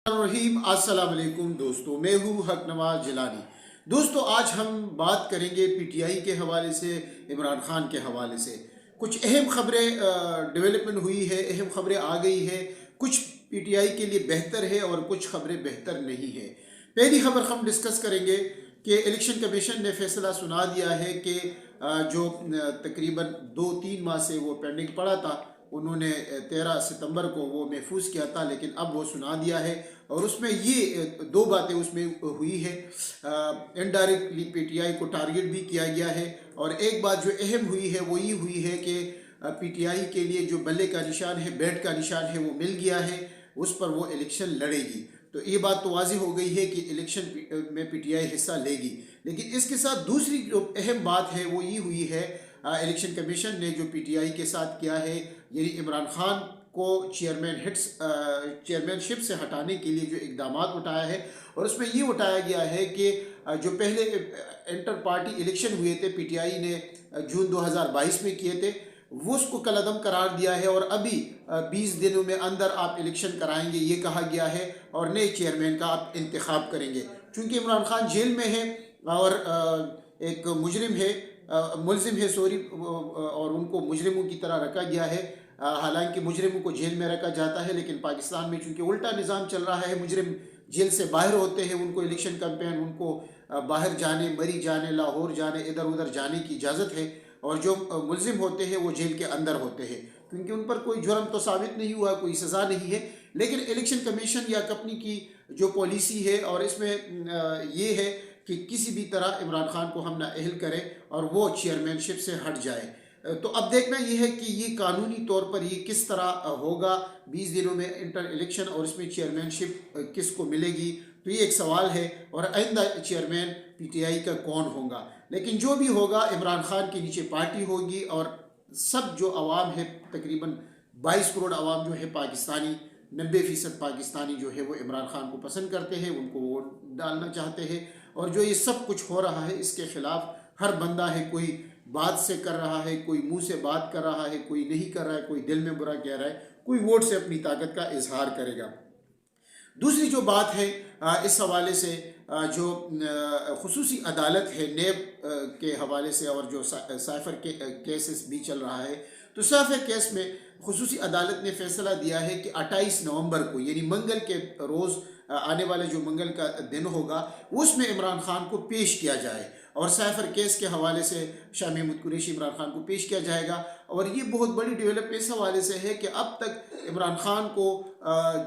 रहीम अस्सलाम वालेकुम दोस्तों, मैं हूँ हक नवाज जिलानी। दोस्तों, आज हम बात करेंगे पीटीआई के हवाले से, इमरान खान के हवाले से। कुछ अहम खबरें डेवलपमेंट हुई है, अहम खबरें आ गई है। कुछ पीटीआई के लिए बेहतर है और कुछ खबरें बेहतर नहीं है। पहली खबर हम डिस्कस करेंगे कि इलेक्शन कमीशन ने फैसला सुना दिया है कि जो तकरीबन 2-3 माह से वो पेंडिंग पड़ा था, उन्होंने 13 सितंबर को वो महफूज किया था, लेकिन अब वो सुना दिया है। और उसमें ये दो बातें उसमें हुई है। इनडायरेक्टली पीटीआई को टारगेट भी किया गया है, और एक बात जो अहम हुई है वो ये हुई है कि पीटीआई के लिए जो बल्ले का निशान है, बैट का निशान है, वो मिल गया है। उस पर वो इलेक्शन लड़ेगी। तो ये बात तो वाज़ेह हो गई है कि इलेक्शन में पीटीआई हिस्सा लेगी। लेकिन इसके साथ दूसरी जो अहम बात है वो ये हुई है, इलेक्शन कमीशन ने जो पीटीआई के साथ किया है, यानी इमरान खान को चेयरमैनशिप से हटाने के लिए जो इकदाम उठाया है, और उसमें ये उठाया गया है कि जो पहले इंटर पार्टी इलेक्शन हुए थे, पीटीआई ने जून 2022 में किए थे, वो उसको कलअदम करार दिया है। और अभी 20 दिनों में अंदर आप इलेक्शन कराएंगे, ये कहा गया है, और नए चेयरमैन का आप इंतखाब करेंगे। चूँकि इमरान खान जेल में है और एक मुजरिम है, मुलजिम है सॉरी, और उनको मुजरिमों की तरह रखा गया है। हालांकि मुजरिमों को जेल में रखा जाता है, लेकिन पाकिस्तान में चूँकि उल्टा निज़ाम चल रहा है, मुजरिम जेल से बाहर होते हैं, उनको इलेक्शन कैंपेन, उनको बाहर जाने, मरी जाने, लाहौर जाने, इधर उधर जाने की इजाज़त है। और जो मुलजिम होते हैं वो जेल के अंदर होते हैं, क्योंकि उन पर कोई जुर्म तो साबित नहीं हुआ, कोई सज़ा नहीं है। लेकिन इलेक्शन कमीशन या कंपनी की जो पॉलिसी है, और इसमें ये है कि किसी भी तरह इमरान खान को हम नाअहल करें और वो चेयरमैनशिप से हट जाए। तो अब देखना ये है कि ये कानूनी तौर पर ये किस तरह होगा। 20 दिनों में इंटर इलेक्शन, और इसमें चेयरमैनशिप किसको मिलेगी, तो ये एक सवाल है। और आइंदा चेयरमैन पीटीआई का कौन होगा। लेकिन जो भी होगा, इमरान खान के नीचे पार्टी होगी, और सब जो अवाम है, तकरीबन 22 करोड़ अवाम जो है पाकिस्तानी, 90% पाकिस्तानी जो है वो इमरान खान को पसंद करते हैं, उनको वोट डालना चाहते हैं। और जो ये सब कुछ हो रहा है, इसके खिलाफ हर बंदा है, कोई बात से कर रहा है, कोई मुंह से बात कर रहा है, कोई नहीं कर रहा है, कोई दिल में बुरा कह रहा है, कोई वोट से अपनी ताकत का इजहार करेगा। दूसरी जो बात है इस हवाले से, जो खुसूसी अदालत है नेब के हवाले से, और जो साइफर के केसेस भी चल रहा है, तो साइफर केस में खुसूसी अदालत ने फैसला दिया है कि 28 नवंबर को, यानी मंगल के रोज़, आने वाले जो मंगल का दिन होगा, उसमें इमरान खान को पेश किया जाए। और साइफर केस के हवाले से शाह महमूद कुरैशी इमरान खान को पेश किया जाएगा। और ये बहुत बड़ी डेवलपमेंट इस हवाले से है कि अब तक इमरान खान को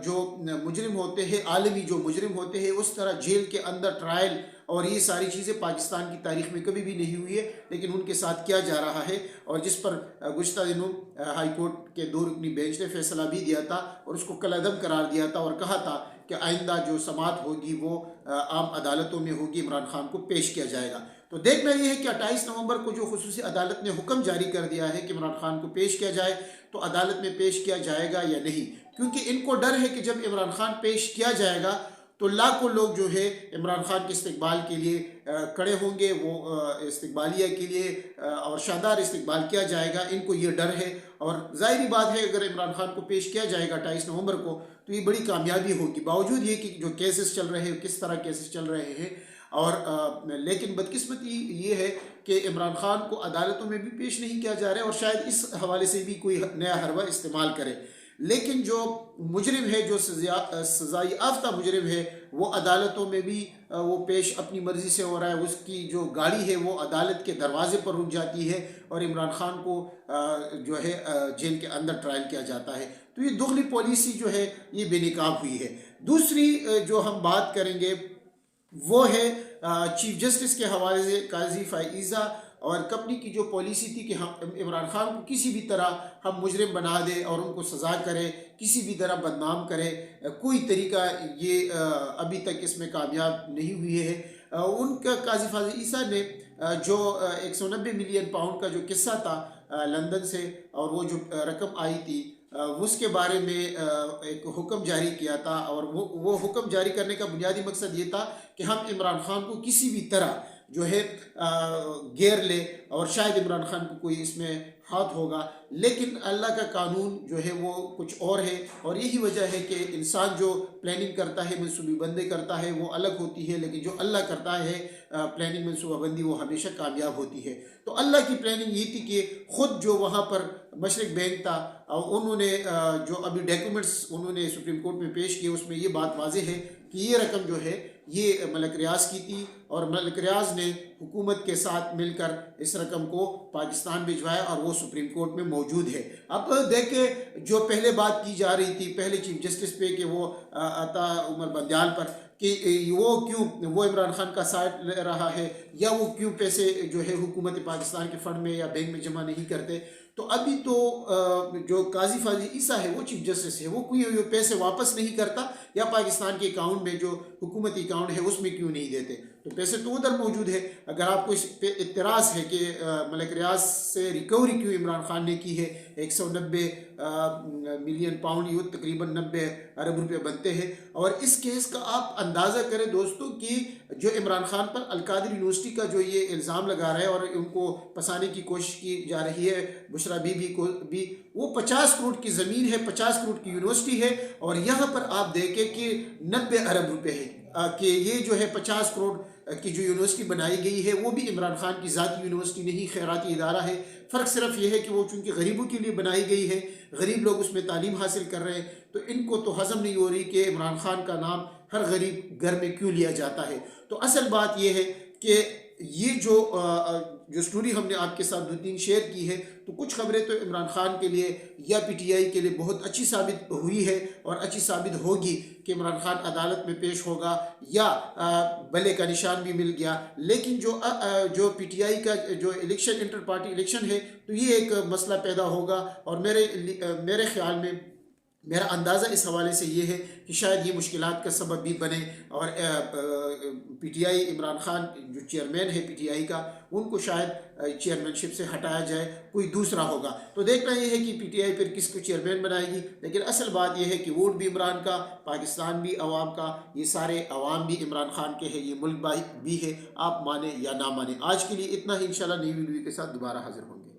जो मुजरिम होते हैं, आलमी जो मुजरिम होते हैं, उस तरह जेल के अंदर ट्रायल और ये सारी चीज़ें पाकिस्तान की तारीख में कभी भी नहीं हुई है, लेकिन उनके साथ किया जा रहा है। और जिस पर गुज़श्ता दिनों हाई कोर्ट के 2 रुकनी बेंच ने फैसला भी दिया था, और उसको कलअदम करार दिया था, और कहा था कि आइंदा जो समाअत होगी वो आम अदालतों में होगी, इमरान खान को पेश किया जाएगा। तो देखना ये है कि 28 नवंबर को जो खुसूसी अदालत ने हुक्म जारी कर दिया है कि इमरान खान को पेश किया जाए, तो अदालत में पेश किया जाएगा या नहीं। क्योंकि इनको डर है कि जब इमरान खान पेश किया जाएगा तो लाखों लोग जो है इमरान खान के इस्तकबाल के लिए खड़े होंगे, वो इस्तकबालिया के लिए और शानदार इस्तकबाल किया जाएगा, इनको ये डर है। और ज़ाहिरी बात है, अगर इमरान खान को पेश किया जाएगा 28 नवंबर को, तो ये बड़ी कामयाबी होगी, बावजूद ये कि जो केसेस चल रहे हैं, किस तरह केसेस चल रहे हैं। और लेकिन बदकिस्मती ये है कि इमरान खान को अदालतों में भी पेश नहीं किया जा रहा है, और शायद इस हवाले से भी कोई नया हरबा इस्तेमाल करे। लेकिन जो मुजरिम है, जो सज़ाई याफ्ता मुजरिम है, वो अदालतों में भी वो पेश अपनी मर्ज़ी से हो रहा है। उसकी जो गाड़ी है वो अदालत के दरवाजे पर रुक जाती है, और इमरान खान को जो है जेल के अंदर ट्रायल किया जाता है। तो ये दुगली पॉलिसी जो है ये बेनकाब हुई है। दूसरी जो हम बात करेंगे वो है चीफ जस्टिस के हवाले से, काजी फ़ाइज़ा और कंपनी की जो पॉलिसी थी कि हम इमरान खान को किसी भी तरह हम मुजरिम बना दें और उनको सज़ा करें, किसी भी तरह बदनाम करें, कोई तरीका ये अभी तक इसमें कामयाब नहीं हुई है। उनका काजी फ़ाइज़ा ने जो 190 मिलियन पाउंड का जो किस्सा था लंदन से, और वो जो रकम आई थी, उसके बारे में एक हुक्म जारी किया था। और वो हुक्म जारी करने का बुनियादी मकसद ये था कि हम इमरान खान को किसी भी तरह جو ہے گیر لے اور شاید عمران خان کو کوئی اس میں ہاتھ ہوگا، لیکن اللہ کا قانون جو ہے وہ کچھ اور ہے، اور یہی وجہ ہے کہ انسان جو پلاننگ کرتا ہے، منصوبہ بندی کرتا ہے، وہ الگ ہوتی ہے، لیکن جو اللہ کرتا ہے پلاننگ منصوبہ بندی، وہ ہمیشہ کامیاب ہوتی ہے۔ تو اللہ کی پلاننگ یہ تھی کہ خود جو وہاں پر مشرق بینک تھا، انہوں نے جو ابھی ڈاکیومنٹس انہوں نے سپریم کورٹ میں پیش کیے، اس میں یہ بات واضح ہے کہ یہ رقم جو ہے یہ ملک ریاض کی تھی، اور ملک ریاض نے حکومت کے ساتھ مل کر اس رقم کو پاکستان بھجوایا، اور وہ سپریم کورٹ میں موجود ہے۔ اب دیکھیں، جو پہلے بات کی جا رہی تھی پہلے چیف جسٹس پہ کہ وہ عطا عمر بندیال پر، کہ وہ عمران خان کا ساتھ لے رہا ہے، یا وہ کیوں پیسے جو ہے حکومت پاکستان کے فنڈ میں یا بینک میں جمع نہیں کرتے، تو ابھی تو جو قاضی فاضل عیسیٰ ہے وہ چیف جسٹس ہے، وہ کوئی پیسے واپس نہیں کرتا، یا پاکستان کے اکاؤنٹ میں جو حکومتی اکاؤنٹ ہے اس میں کیوں نہیں دیتے، تو پیسے تو ادھر موجود ہے۔ اگر آپ کو اس پہ اعتراض ہے کہ ملک ریاض سے ریکوری کیوں عمران خان نے کی ہے، 190 ملین پاؤنڈ، یہ تقریباً 90 ارب روپے بنتے ہیں، اور اس کیس کا آپ اندازہ کریں دوستو کہ جو عمران خان پر القادری یونیورسٹی کا جو یہ الزام لگا رہا ہے اور ان کو پھنسانے کی کوشش کی جا رہی ہے، بشرا بی بی کو بھی، وہ 50 کروڑ کی زمین ہے، 50 کروڑ کی یونیورسٹی ہے، اور یہاں پر آپ دیکھیں کہ 90 ارب روپے ہے، کہ یہ جو ہے 50 کروڑ کی جو یونیورسٹی بنائی گئی ہے وہ بھی عمران خان کی ذاتی یونیورسٹی نہیں، خیراتی ادارہ ہے۔ فرق صرف یہ ہے کہ وہ چونکہ غریبوں کے لیے بنائی گئی ہے، غریب لوگ اس میں تعلیم حاصل کر رہے ہیں، تو ان کو تو ہضم نہیں ہو رہی کہ عمران خان کا نام ہر غریب گھر میں کیوں لیا جاتا ہے۔ تو اصل بات یہ ہے کہ یہ جو سٹوری ہم نے آپ کے ساتھ 2-3 شیئر کی ہے، تو کچھ خبریں تو عمران خان کے لیے یا پی ٹی آئی کے لیے بہت اچھی ثابت ہوئی ہے، اور اچھی ثابت ہوگی کہ عمران خان عدالت میں پیش ہوگا یا بلے کا نشان بھی مل گیا، لیکن جو پی ٹی آئی کا جو الیکشن انٹر پارٹی الیکشن ہے، تو یہ ایک مسئلہ پیدا ہوگا، اور میرے خیال میں میرا اندازہ اس حوالے سے یہ ہے کہ شاید یہ مشکلات کا سبب بھی بنے، اور P T I Imran Khan جو چیئرمین ہے پی ٹی آئی کا، ان کو شاید چیئرمین شپ سے ہٹایا جائے، کوئی دوسرا ہوگا۔ تو دیکھنا یہ ہے کہ پی ٹی آئی پھر کس کو چیئرمین بنائے گی، لیکن اصل بات یہ ہے کہ ووٹ بھی عمران کا، پاکستان بھی عوام کا، یہ سارے عوام بھی عمران خان کے ہیں، یہ ملک بھی ہے، آپ مانیں یا نہ مانیں۔ آج کے لیے اتنا ہی، انشاءاللہ نئی ویڈیو کے ساتھ دوبارہ حاضر ہوں گے۔